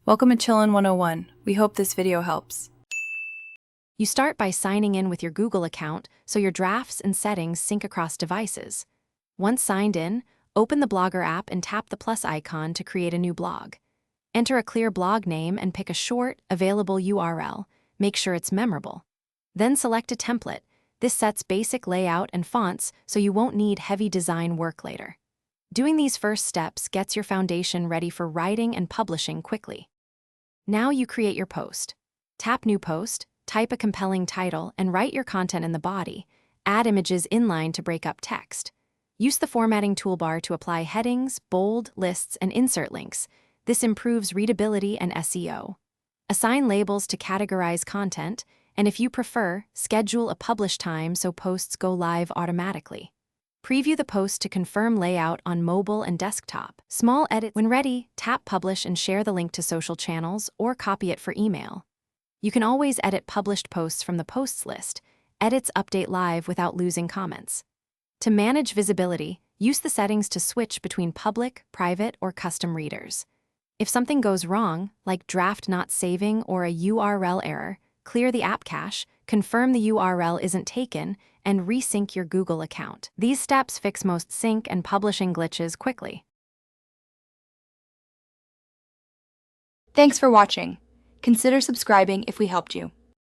Welcome to Chillin' 101. We hope this video helps. You start by signing in with your Google account so your drafts and settings sync across devices. Once signed in, open the Blogger app and tap the plus icon to create a new blog. Enter a clear blog name and pick a short, available URL. Make sure it's memorable. Then select a template. This sets basic layout and fonts so you won't need heavy design work later. Doing these first steps gets your foundation ready for writing and publishing quickly. Now you create your post. Tap New Post, type a compelling title, and write your content in the body. Add images inline to break up text. Use the formatting toolbar to apply headings, bold, lists, and insert links. This improves readability and SEO. Assign labels to categorize content, and if you prefer, schedule a publish time so posts go live automatically. Preview the post to confirm layout on mobile and desktop. Small edits. When ready, tap Publish and share the link to social channels or copy it for email. You can always edit published posts from the posts list. Edits update live without losing comments. To manage visibility, use the settings to switch between public, private, or custom readers. If something goes wrong, like draft not saving or a URL error, clear the app cache, confirm the URL isn't taken, and resync your Google account. These steps fix most sync and publishing glitches quickly. Thanks for watching. Consider subscribing if we helped you.